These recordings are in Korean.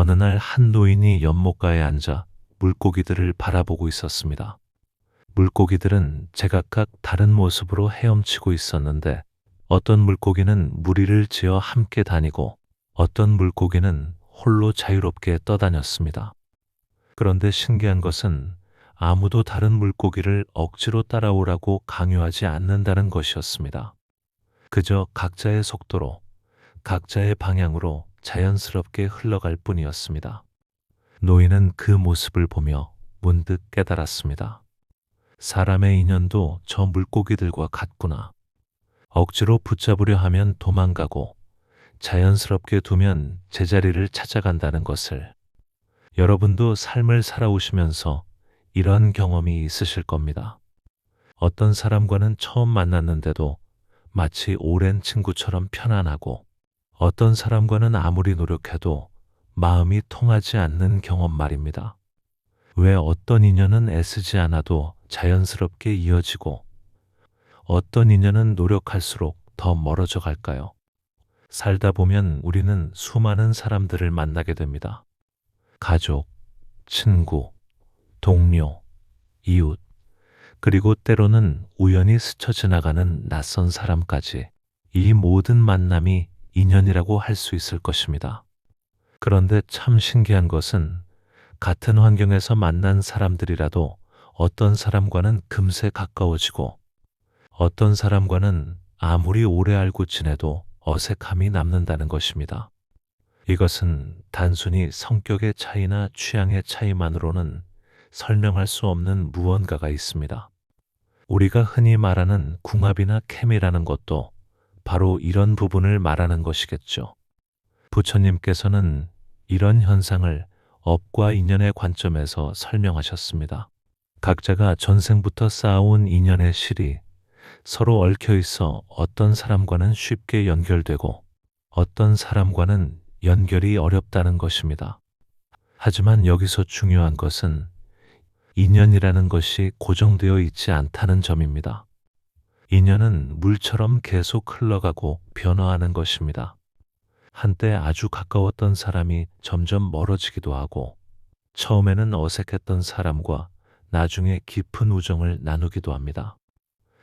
어느 날 한 노인이 연못가에 앉아 물고기들을 바라보고 있었습니다. 물고기들은 제각각 다른 모습으로 헤엄치고 있었는데 어떤 물고기는 무리를 지어 함께 다니고 어떤 물고기는 홀로 자유롭게 떠다녔습니다. 그런데 신기한 것은 아무도 다른 물고기를 억지로 따라오라고 강요하지 않는다는 것이었습니다. 그저 각자의 속도로, 각자의 방향으로 자연스럽게 흘러갈 뿐이었습니다. 노인은 그 모습을 보며 문득 깨달았습니다. 사람의 인연도 저 물고기들과 같구나. 억지로 붙잡으려 하면 도망가고 자연스럽게 두면 제자리를 찾아간다는 것을. 여러분도 삶을 살아오시면서 이런 경험이 있으실 겁니다. 어떤 사람과는 처음 만났는데도 마치 오랜 친구처럼 편안하고 어떤 사람과는 아무리 노력해도 마음이 통하지 않는 경험 말입니다. 왜 어떤 인연은 애쓰지 않아도 자연스럽게 이어지고 어떤 인연은 노력할수록 더 멀어져 갈까요? 살다 보면 우리는 수많은 사람들을 만나게 됩니다. 가족, 친구, 동료, 이웃, 그리고 때로는 우연히 스쳐 지나가는 낯선 사람까지 이 모든 만남이 인연이라고 할 수 있을 것입니다. 그런데 참 신기한 것은 같은 환경에서 만난 사람들이라도 어떤 사람과는 금세 가까워지고 어떤 사람과는 아무리 오래 알고 지내도 어색함이 남는다는 것입니다. 이것은 단순히 성격의 차이나 취향의 차이만으로는 설명할 수 없는 무언가가 있습니다. 우리가 흔히 말하는 궁합이나 케미라는 것도 바로 이런 부분을 말하는 것이겠죠. 부처님께서는 이런 현상을 업과 인연의 관점에서 설명하셨습니다. 각자가 전생부터 쌓아온 인연의 실이 서로 얽혀 있어 어떤 사람과는 쉽게 연결되고 어떤 사람과는 연결이 어렵다는 것입니다. 하지만 여기서 중요한 것은 인연이라는 것이 고정되어 있지 않다는 점입니다. 인연은 물처럼 계속 흘러가고 변화하는 것입니다. 한때 아주 가까웠던 사람이 점점 멀어지기도 하고 처음에는 어색했던 사람과 나중에 깊은 우정을 나누기도 합니다.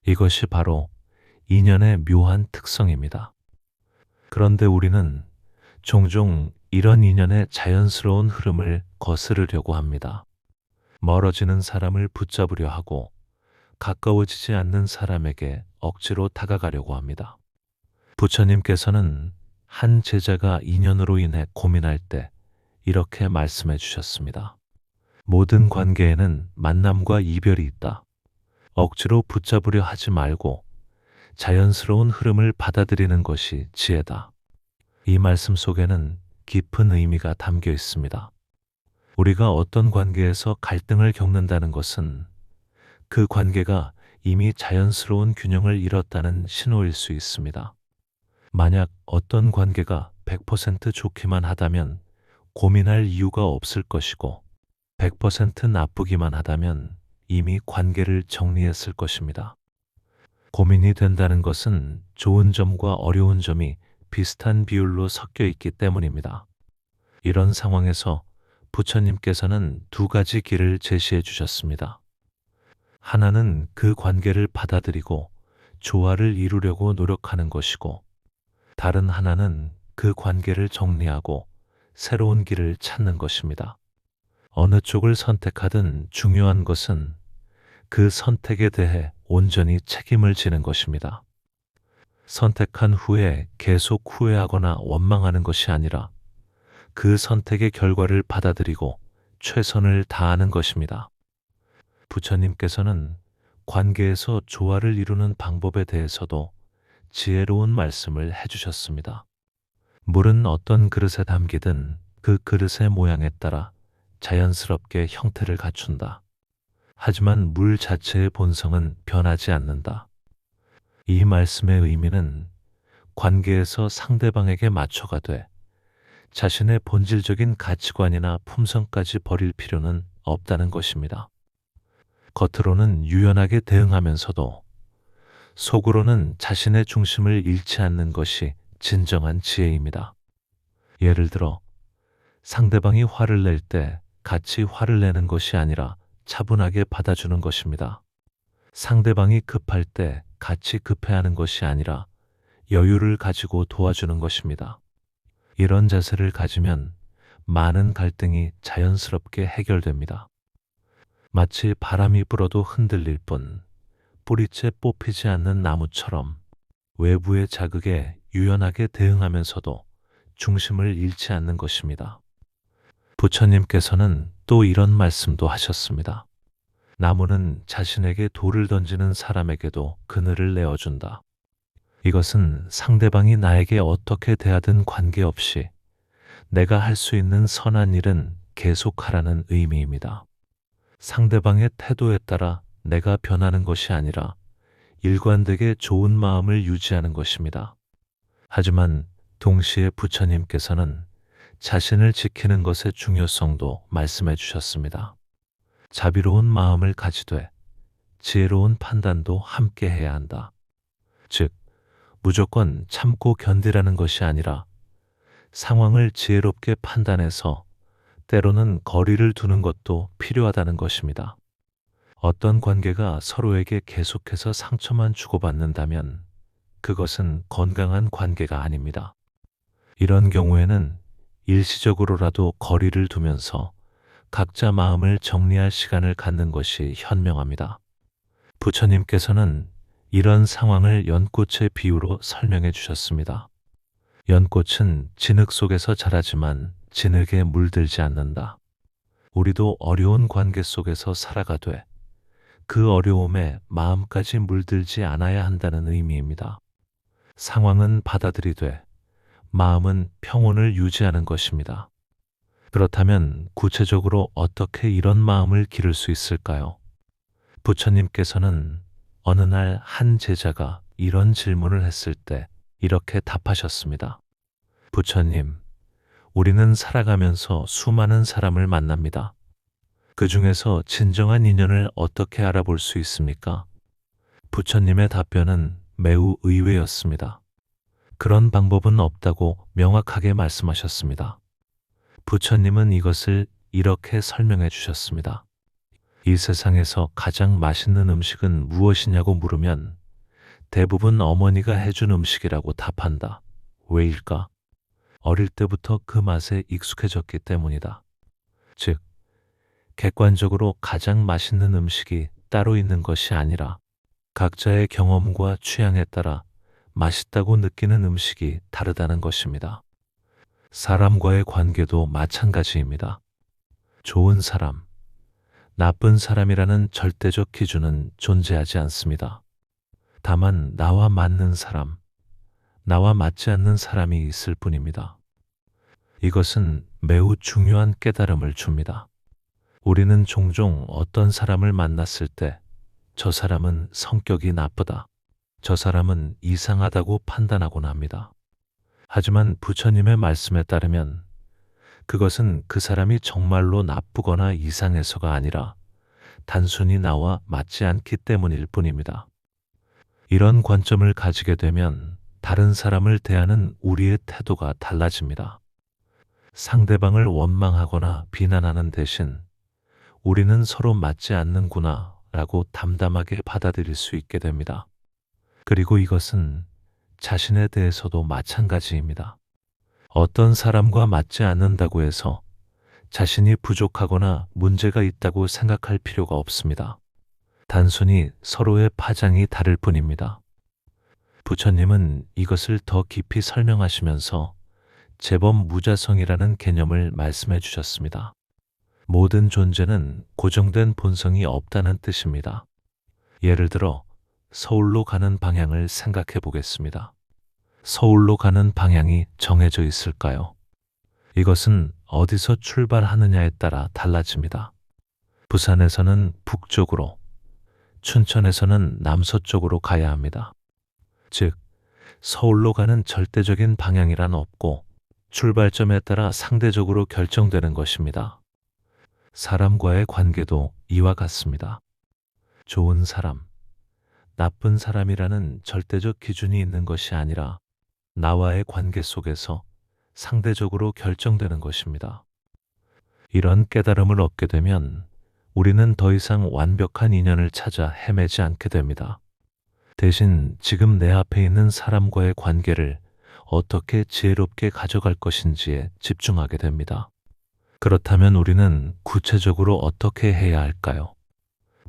이것이 바로 인연의 묘한 특성입니다. 그런데 우리는 종종 이런 인연의 자연스러운 흐름을 거스르려고 합니다. 멀어지는 사람을 붙잡으려 하고 가까워지지 않는 사람에게 억지로 다가가려고 합니다. 부처님께서는 한 제자가 인연으로 인해 고민할 때 이렇게 말씀해 주셨습니다. 모든 관계에는 만남과 이별이 있다. 억지로 붙잡으려 하지 말고 자연스러운 흐름을 받아들이는 것이 지혜다. 이 말씀 속에는 깊은 의미가 담겨 있습니다. 우리가 어떤 관계에서 갈등을 겪는다는 것은 그 관계가 이미 자연스러운 균형을 잃었다는 신호일 수 있습니다. 만약 어떤 관계가 100% 좋기만 하다면 고민할 이유가 없을 것이고 100% 나쁘기만 하다면 이미 관계를 정리했을 것입니다. 고민이 된다는 것은 좋은 점과 어려운 점이 비슷한 비율로 섞여 있기 때문입니다. 이런 상황에서 부처님께서는 두 가지 길을 제시해 주셨습니다. 하나는 그 관계를 받아들이고 조화를 이루려고 노력하는 것이고 다른 하나는 그 관계를 정리하고 새로운 길을 찾는 것입니다. 어느 쪽을 선택하든 중요한 것은 그 선택에 대해 온전히 책임을 지는 것입니다. 선택한 후에 계속 후회하거나 원망하는 것이 아니라 그 선택의 결과를 받아들이고 최선을 다하는 것입니다. 부처님께서는 관계에서 조화를 이루는 방법에 대해서도 지혜로운 말씀을 해주셨습니다. 물은 어떤 그릇에 담기든 그 그릇의 모양에 따라 자연스럽게 형태를 갖춘다. 하지만 물 자체의 본성은 변하지 않는다. 이 말씀의 의미는 관계에서 상대방에게 맞춰가 돼 자신의 본질적인 가치관이나 품성까지 버릴 필요는 없다는 것입니다. 겉으로는 유연하게 대응하면서도 속으로는 자신의 중심을 잃지 않는 것이 진정한 지혜입니다. 예를 들어 상대방이 화를 낼 때 같이 화를 내는 것이 아니라 차분하게 받아주는 것입니다. 상대방이 급할 때 같이 급해하는 것이 아니라 여유를 가지고 도와주는 것입니다. 이런 자세를 가지면 많은 갈등이 자연스럽게 해결됩니다. 마치 바람이 불어도 흔들릴 뿐 뿌리째 뽑히지 않는 나무처럼 외부의 자극에 유연하게 대응하면서도 중심을 잃지 않는 것입니다. 부처님께서는 또 이런 말씀도 하셨습니다. 나무는 자신에게 돌을 던지는 사람에게도 그늘을 내어준다. 이것은 상대방이 나에게 어떻게 대하든 관계없이 내가 할 수 있는 선한 일은 계속하라는 의미입니다. 상대방의 태도에 따라 내가 변하는 것이 아니라 일관되게 좋은 마음을 유지하는 것입니다. 하지만 동시에 부처님께서는 자신을 지키는 것의 중요성도 말씀해 주셨습니다. 자비로운 마음을 가지되 지혜로운 판단도 함께 해야 한다. 즉, 무조건 참고 견디라는 것이 아니라 상황을 지혜롭게 판단해서 때로는 거리를 두는 것도 필요하다는 것입니다. 어떤 관계가 서로에게 계속해서 상처만 주고받는다면 그것은 건강한 관계가 아닙니다. 이런 경우에는 일시적으로라도 거리를 두면서 각자 마음을 정리할 시간을 갖는 것이 현명합니다. 부처님께서는 이런 상황을 연꽃의 비유로 설명해 주셨습니다. 연꽃은 진흙 속에서 자라지만 진흙에 물들지 않는다. 우리도 어려운 관계 속에서 살아가되 그 어려움에 마음까지 물들지 않아야 한다는 의미입니다. 상황은 받아들이되 마음은 평온을 유지하는 것입니다. 그렇다면 구체적으로 어떻게 이런 마음을 기를 수 있을까요? 부처님께서는 어느 날 한 제자가 이런 질문을 했을 때 이렇게 답하셨습니다. 부처님, 우리는 살아가면서 수많은 사람을 만납니다. 그 중에서 진정한 인연을 어떻게 알아볼 수 있습니까? 부처님의 답변은 매우 의외였습니다. 그런 방법은 없다고 명확하게 말씀하셨습니다. 부처님은 이것을 이렇게 설명해 주셨습니다. 이 세상에서 가장 맛있는 음식은 무엇이냐고 물으면 대부분 어머니가 해준 음식이라고 답한다. 왜일까? 어릴 때부터 그 맛에 익숙해졌기 때문이다. 즉, 객관적으로 가장 맛있는 음식이 따로 있는 것이 아니라 각자의 경험과 취향에 따라 맛있다고 느끼는 음식이 다르다는 것입니다. 사람과의 관계도 마찬가지입니다. 좋은 사람, 나쁜 사람이라는 절대적 기준은 존재하지 않습니다. 다만 나와 맞는 사람, 나와 맞지 않는 사람이 있을 뿐입니다. 이것은 매우 중요한 깨달음을 줍니다. 우리는 종종 어떤 사람을 만났을 때 저 사람은 성격이 나쁘다, 저 사람은 이상하다고 판단하곤 합니다. 하지만 부처님의 말씀에 따르면 그것은 그 사람이 정말로 나쁘거나 이상해서가 아니라 단순히 나와 맞지 않기 때문일 뿐입니다. 이런 관점을 가지게 되면 다른 사람을 대하는 우리의 태도가 달라집니다. 상대방을 원망하거나 비난하는 대신 우리는 서로 맞지 않는구나 라고 담담하게 받아들일 수 있게 됩니다. 그리고 이것은 자신에 대해서도 마찬가지입니다. 어떤 사람과 맞지 않는다고 해서 자신이 부족하거나 문제가 있다고 생각할 필요가 없습니다. 단순히 서로의 파장이 다를 뿐입니다. 부처님은 이것을 더 깊이 설명하시면서 제법 무자성이라는 개념을 말씀해 주셨습니다. 모든 존재는 고정된 본성이 없다는 뜻입니다. 예를 들어 서울로 가는 방향을 생각해 보겠습니다. 서울로 가는 방향이 정해져 있을까요? 이것은 어디서 출발하느냐에 따라 달라집니다. 부산에서는 북쪽으로, 춘천에서는 남서쪽으로 가야 합니다. 즉, 서울로 가는 절대적인 방향이란 없고 출발점에 따라 상대적으로 결정되는 것입니다. 사람과의 관계도 이와 같습니다. 좋은 사람, 나쁜 사람이라는 절대적 기준이 있는 것이 아니라 나와의 관계 속에서 상대적으로 결정되는 것입니다. 이런 깨달음을 얻게 되면 우리는 더 이상 완벽한 인연을 찾아 헤매지 않게 됩니다. 대신 지금 내 앞에 있는 사람과의 관계를 어떻게 지혜롭게 가져갈 것인지에 집중하게 됩니다. 그렇다면 우리는 구체적으로 어떻게 해야 할까요?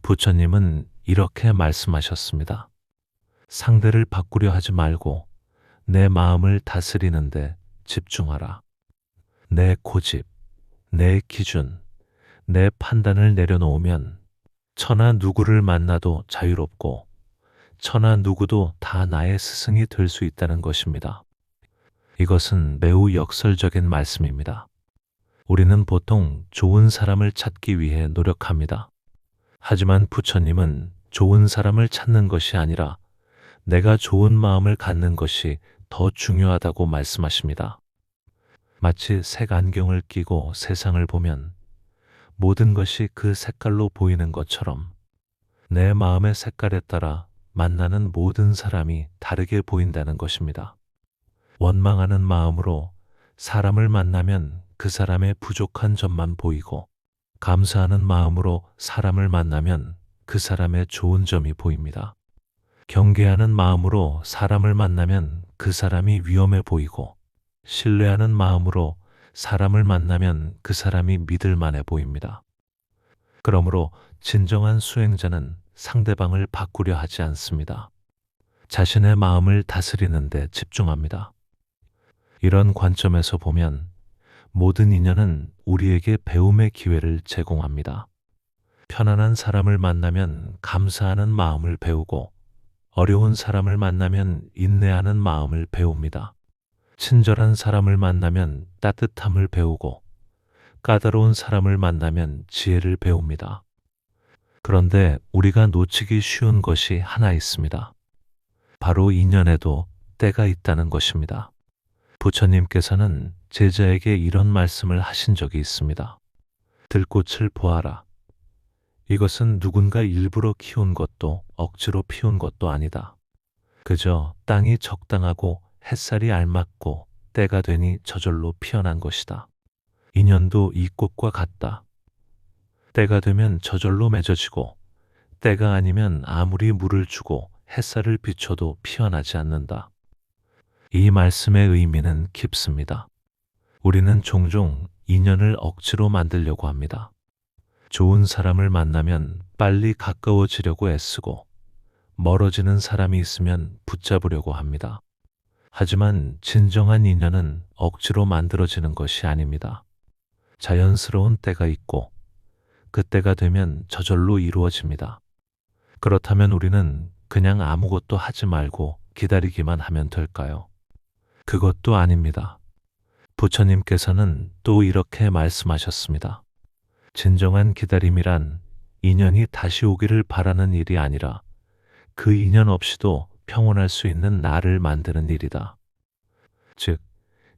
부처님은 이렇게 말씀하셨습니다. 상대를 바꾸려 하지 말고 내 마음을 다스리는데 집중하라. 내 고집, 내 기준, 내 판단을 내려놓으면 천하 누구를 만나도 자유롭고 천하 누구도 다 나의 스승이 될 수 있다는 것입니다. 이것은 매우 역설적인 말씀입니다. 우리는 보통 좋은 사람을 찾기 위해 노력합니다. 하지만 부처님은 좋은 사람을 찾는 것이 아니라 내가 좋은 마음을 갖는 것이 더 중요하다고 말씀하십니다. 마치 색안경을 끼고 세상을 보면 모든 것이 그 색깔로 보이는 것처럼 내 마음의 색깔에 따라 만나는 모든 사람이 다르게 보인다는 것입니다. 원망하는 마음으로 사람을 만나면 그 사람의 부족한 점만 보이고 감사하는 마음으로 사람을 만나면 그 사람의 좋은 점이 보입니다. 경계하는 마음으로 사람을 만나면 그 사람이 위험해 보이고 신뢰하는 마음으로 사람을 만나면 그 사람이 믿을 만해 보입니다. 그러므로 진정한 수행자는 상대방을 바꾸려 하지 않습니다. 자신의 마음을 다스리는 데 집중합니다. 이런 관점에서 보면 모든 인연은 우리에게 배움의 기회를 제공합니다. 편안한 사람을 만나면 감사하는 마음을 배우고 어려운 사람을 만나면 인내하는 마음을 배웁니다. 친절한 사람을 만나면 따뜻함을 배우고 까다로운 사람을 만나면 지혜를 배웁니다. 그런데 우리가 놓치기 쉬운 것이 하나 있습니다. 바로 인연에도 때가 있다는 것입니다. 부처님께서는 제자에게 이런 말씀을 하신 적이 있습니다. 들꽃을 보아라. 이것은 누군가 일부러 키운 것도 억지로 피운 것도 아니다. 그저 땅이 적당하고 햇살이 알맞고 때가 되니 저절로 피어난 것이다. 인연도 이 꽃과 같다. 때가 되면 저절로 맺어지고 때가 아니면 아무리 물을 주고 햇살을 비춰도 피어나지 않는다. 이 말씀의 의미는 깊습니다. 우리는 종종 인연을 억지로 만들려고 합니다. 좋은 사람을 만나면 빨리 가까워지려고 애쓰고 멀어지는 사람이 있으면 붙잡으려고 합니다. 하지만 진정한 인연은 억지로 만들어지는 것이 아닙니다. 자연스러운 때가 있고 그 때가 되면 저절로 이루어집니다. 그렇다면 우리는 그냥 아무것도 하지 말고 기다리기만 하면 될까요? 그것도 아닙니다. 부처님께서는 또 이렇게 말씀하셨습니다. 진정한 기다림이란 인연이 다시 오기를 바라는 일이 아니라 그 인연 없이도 평온할 수 있는 나를 만드는 일이다. 즉,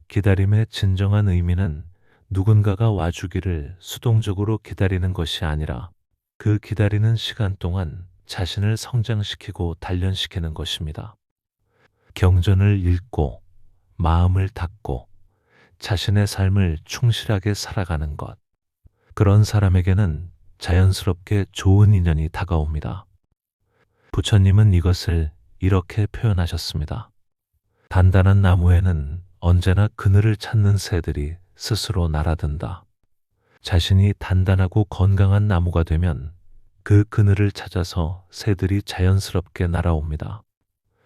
기다림의 진정한 의미는 누군가가 와주기를 수동적으로 기다리는 것이 아니라 그 기다리는 시간 동안 자신을 성장시키고 단련시키는 것입니다. 경전을 읽고 마음을 닫고 자신의 삶을 충실하게 살아가는 것. 그런 사람에게는 자연스럽게 좋은 인연이 다가옵니다. 부처님은 이것을 이렇게 표현하셨습니다. 단단한 나무에는 언제나 그늘을 찾는 새들이 스스로 날아든다. 자신이 단단하고 건강한 나무가 되면 그 그늘을 찾아서 새들이 자연스럽게 날아옵니다.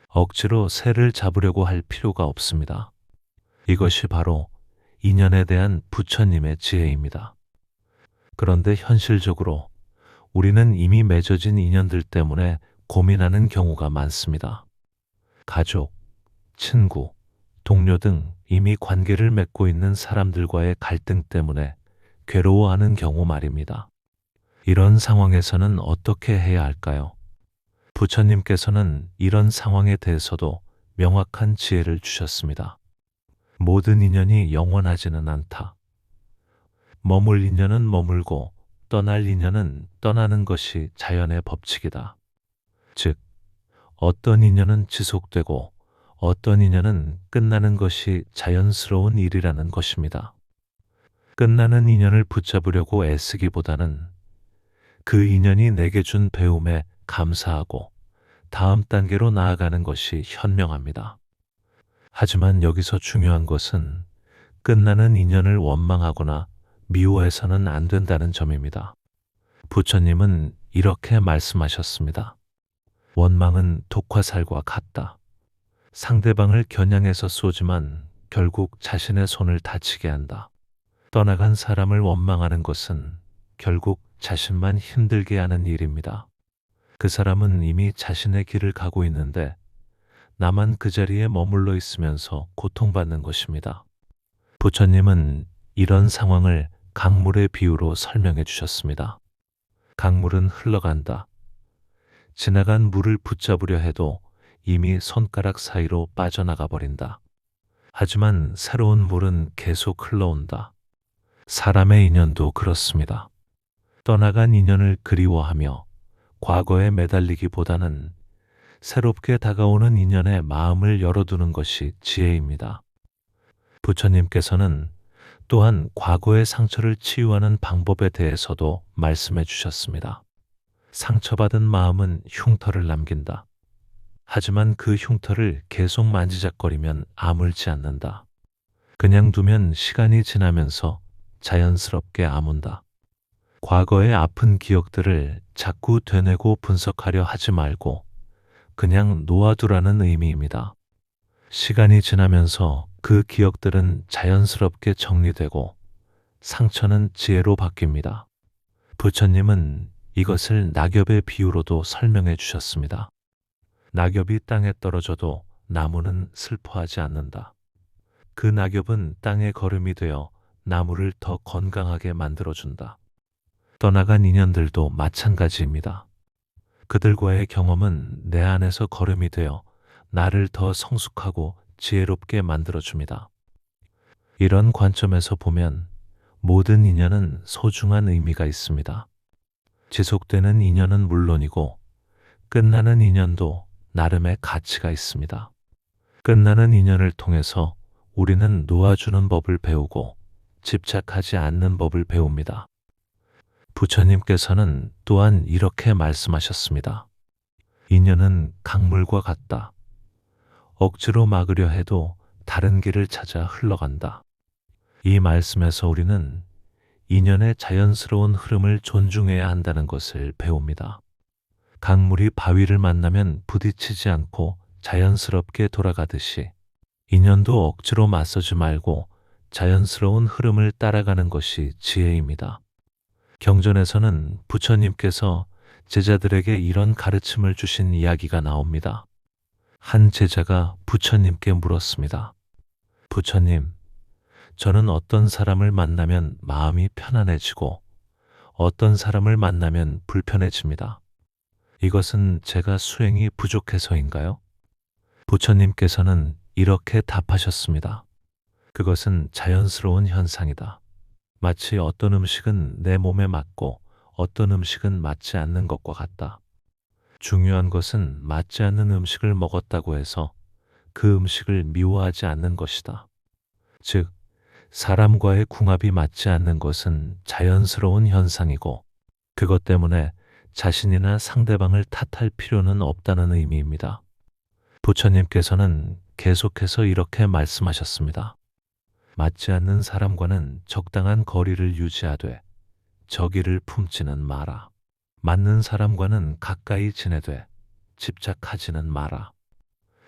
억지로 새를 잡으려고 할 필요가 없습니다. 이것이 바로 인연에 대한 부처님의 지혜입니다. 그런데 현실적으로 우리는 이미 맺어진 인연들 때문에 고민하는 경우가 많습니다. 가족, 친구, 동료 등 이미 관계를 맺고 있는 사람들과의 갈등 때문에 괴로워하는 경우 말입니다. 이런 상황에서는 어떻게 해야 할까요? 부처님께서는 이런 상황에 대해서도 명확한 지혜를 주셨습니다. 모든 인연이 영원하지는 않다. 머물 인연은 머물고 떠날 인연은 떠나는 것이 자연의 법칙이다. 즉, 어떤 인연은 지속되고 어떤 인연은 끝나는 것이 자연스러운 일이라는 것입니다. 끝나는 인연을 붙잡으려고 애쓰기보다는 그 인연이 내게 준 배움에 감사하고 다음 단계로 나아가는 것이 현명합니다. 하지만 여기서 중요한 것은 끝나는 인연을 원망하거나 미워해서는 안 된다는 점입니다. 부처님은 이렇게 말씀하셨습니다. 원망은 독화살과 같다. 상대방을 겨냥해서 쏘지만 결국 자신의 손을 다치게 한다. 떠나간 사람을 원망하는 것은 결국 자신만 힘들게 하는 일입니다. 그 사람은 이미 자신의 길을 가고 있는데 나만 그 자리에 머물러 있으면서 고통받는 것입니다. 부처님은 이런 상황을 강물의 비유로 설명해 주셨습니다. 강물은 흘러간다. 지나간 물을 붙잡으려 해도 이미 손가락 사이로 빠져나가 버린다. 하지만 새로운 물은 계속 흘러온다. 사람의 인연도 그렇습니다. 떠나간 인연을 그리워하며 과거에 매달리기보다는 새롭게 다가오는 인연에 마음을 열어두는 것이 지혜입니다. 부처님께서는 또한 과거의 상처를 치유하는 방법에 대해서도 말씀해 주셨습니다. 상처받은 마음은 흉터를 남긴다. 하지만 그 흉터를 계속 만지작거리면 아물지 않는다. 그냥 두면 시간이 지나면서 자연스럽게 아문다. 과거의 아픈 기억들을 자꾸 되뇌고 분석하려 하지 말고 그냥 놓아두라는 의미입니다. 시간이 지나면서 그 기억들은 자연스럽게 정리되고 상처는 지혜로 바뀝니다. 부처님은 이것을 낙엽의 비유로도 설명해 주셨습니다. 낙엽이 땅에 떨어져도 나무는 슬퍼하지 않는다. 그 낙엽은 땅의 거름이 되어 나무를 더 건강하게 만들어준다. 떠나간 인연들도 마찬가지입니다. 그들과의 경험은 내 안에서 거름이 되어 나를 더 성숙하고 지혜롭게 만들어줍니다. 이런 관점에서 보면 모든 인연은 소중한 의미가 있습니다. 지속되는 인연은 물론이고 끝나는 인연도 나름의 가치가 있습니다. 끝나는 인연을 통해서 우리는 놓아주는 법을 배우고 집착하지 않는 법을 배웁니다. 부처님께서는 또한 이렇게 말씀하셨습니다. 인연은 강물과 같다. 억지로 막으려 해도 다른 길을 찾아 흘러간다. 이 말씀에서 우리는 인연의 자연스러운 흐름을 존중해야 한다는 것을 배웁니다. 강물이 바위를 만나면 부딪히지 않고 자연스럽게 돌아가듯이 인연도 억지로 맞서지 말고 자연스러운 흐름을 따라가는 것이 지혜입니다. 경전에서는 부처님께서 제자들에게 이런 가르침을 주신 이야기가 나옵니다. 한 제자가 부처님께 물었습니다. 부처님, 저는 어떤 사람을 만나면 마음이 편안해지고 어떤 사람을 만나면 불편해집니다. 이것은 제가 수행이 부족해서인가요? 부처님께서는 이렇게 답하셨습니다. 그것은 자연스러운 현상이다. 마치 어떤 음식은 내 몸에 맞고 어떤 음식은 맞지 않는 것과 같다. 중요한 것은 맞지 않는 음식을 먹었다고 해서 그 음식을 미워하지 않는 것이다. 즉, 사람과의 궁합이 맞지 않는 것은 자연스러운 현상이고 그것 때문에 자신이나 상대방을 탓할 필요는 없다는 의미입니다. 부처님께서는 계속해서 이렇게 말씀하셨습니다. 맞지 않는 사람과는 적당한 거리를 유지하되 적의를 품지는 마라. 맞는 사람과는 가까이 지내되 집착하지는 마라.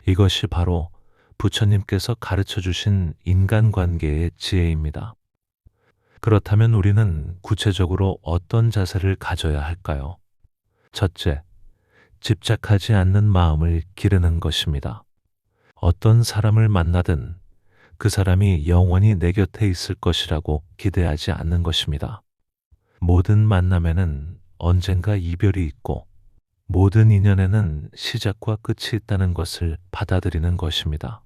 이것이 바로 부처님께서 가르쳐 주신 인간관계의 지혜입니다. 그렇다면 우리는 구체적으로 어떤 자세를 가져야 할까요? 첫째, 집착하지 않는 마음을 기르는 것입니다. 어떤 사람을 만나든 그 사람이 영원히 내 곁에 있을 것이라고 기대하지 않는 것입니다. 모든 만남에는 언젠가 이별이 있고 모든 인연에는 시작과 끝이 있다는 것을 받아들이는 것입니다.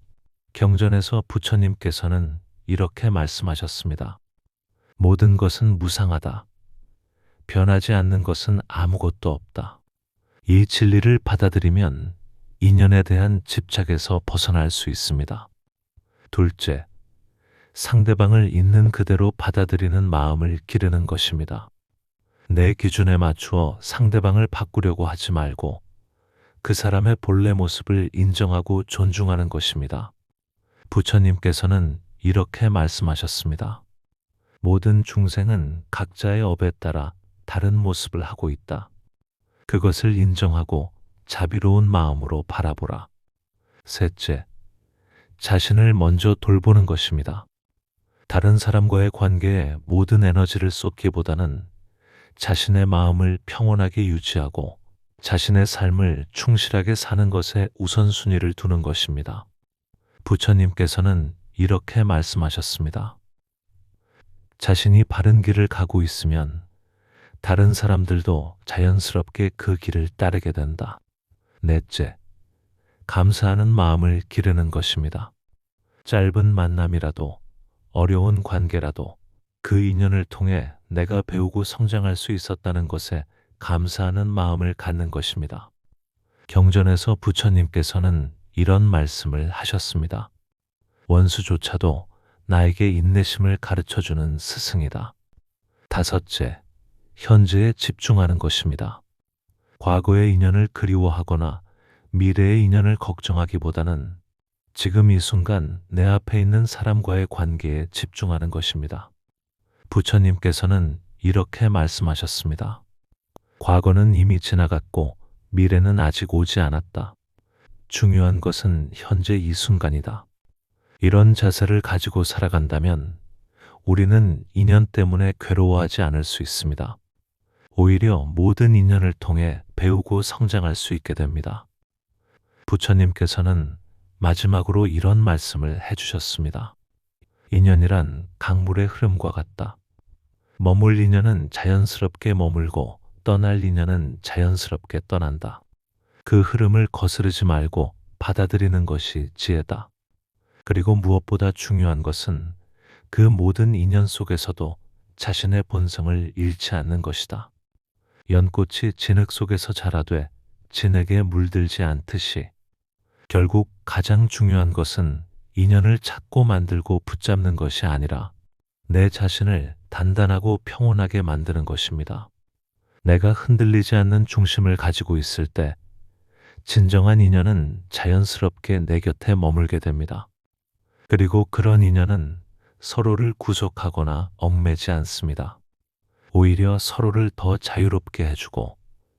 경전에서 부처님께서는 이렇게 말씀하셨습니다. 모든 것은 무상하다. 변하지 않는 것은 아무것도 없다. 이 진리를 받아들이면 인연에 대한 집착에서 벗어날 수 있습니다. 둘째, 상대방을 있는 그대로 받아들이는 마음을 기르는 것입니다. 내 기준에 맞추어 상대방을 바꾸려고 하지 말고 그 사람의 본래 모습을 인정하고 존중하는 것입니다. 부처님께서는 이렇게 말씀하셨습니다. 모든 중생은 각자의 업에 따라 다른 모습을 하고 있다. 그것을 인정하고 자비로운 마음으로 바라보라. 셋째, 자신을 먼저 돌보는 것입니다. 다른 사람과의 관계에 모든 에너지를 쏟기보다는 자신의 마음을 평온하게 유지하고 자신의 삶을 충실하게 사는 것에 우선순위를 두는 것입니다. 부처님께서는 이렇게 말씀하셨습니다. 자신이 바른 길을 가고 있으면 다른 사람들도 자연스럽게 그 길을 따르게 된다. 넷째, 감사하는 마음을 기르는 것입니다. 짧은 만남이라도 어려운 관계라도 그 인연을 통해 내가 배우고 성장할 수 있었다는 것에 감사하는 마음을 갖는 것입니다. 경전에서 부처님께서는 이런 말씀을 하셨습니다. 원수조차도 나에게 인내심을 가르쳐주는 스승이다. 다섯째, 현재에 집중하는 것입니다. 과거의 인연을 그리워하거나 미래의 인연을 걱정하기보다는 지금 이 순간 내 앞에 있는 사람과의 관계에 집중하는 것입니다. 부처님께서는 이렇게 말씀하셨습니다. 과거는 이미 지나갔고 미래는 아직 오지 않았다. 중요한 것은 현재 이 순간이다. 이런 자세를 가지고 살아간다면 우리는 인연 때문에 괴로워하지 않을 수 있습니다. 오히려 모든 인연을 통해 배우고 성장할 수 있게 됩니다. 부처님께서는 마지막으로 이런 말씀을 해주셨습니다. 인연이란 강물의 흐름과 같다. 머물 인연은 자연스럽게 머물고 떠날 인연은 자연스럽게 떠난다. 그 흐름을 거스르지 말고 받아들이는 것이 지혜다. 그리고 무엇보다 중요한 것은 그 모든 인연 속에서도 자신의 본성을 잃지 않는 것이다. 연꽃이 진흙 속에서 자라되 진흙에 물들지 않듯이 결국 가장 중요한 것은 인연을 찾고 만들고 붙잡는 것이 아니라 내 자신을 단단하고 평온하게 만드는 것입니다. 내가 흔들리지 않는 중심을 가지고 있을 때 진정한 인연은 자연스럽게 내 곁에 머물게 됩니다. 그리고 그런 인연은 서로를 구속하거나 얽매지 않습니다. 오히려 서로를 더 자유롭게 해주고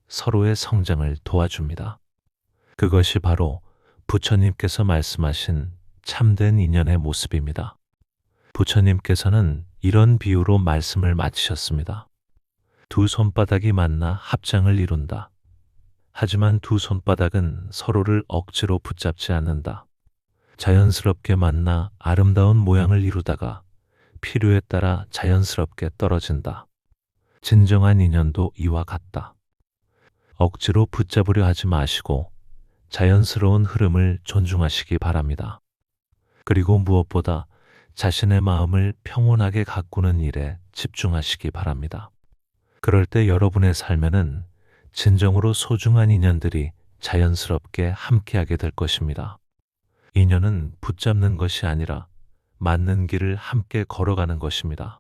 서로의 성장을 도와줍니다. 그것이 바로 부처님께서 말씀하신 참된 인연의 모습입니다. 부처님께서는 이런 비유로 말씀을 마치셨습니다. 두 손바닥이 만나 합장을 이룬다. 하지만 두 손바닥은 서로를 억지로 붙잡지 않는다. 자연스럽게 만나 아름다운 모양을 이루다가 필요에 따라 자연스럽게 떨어진다. 진정한 인연도 이와 같다. 억지로 붙잡으려 하지 마시고 자연스러운 흐름을 존중하시기 바랍니다. 그리고 무엇보다 자신의 마음을 평온하게 가꾸는 일에 집중하시기 바랍니다. 그럴 때 여러분의 삶에는 진정으로 소중한 인연들이 자연스럽게 함께하게 될 것입니다. 인연은 붙잡는 것이 아니라 맞는 길을 함께 걸어가는 것입니다.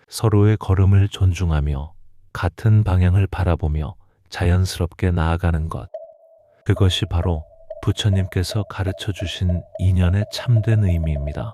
서로의 걸음을 존중하며 같은 방향을 바라보며 자연스럽게 나아가는 것. 그것이 바로 부처님께서 가르쳐 주신 인연의 참된 의미입니다.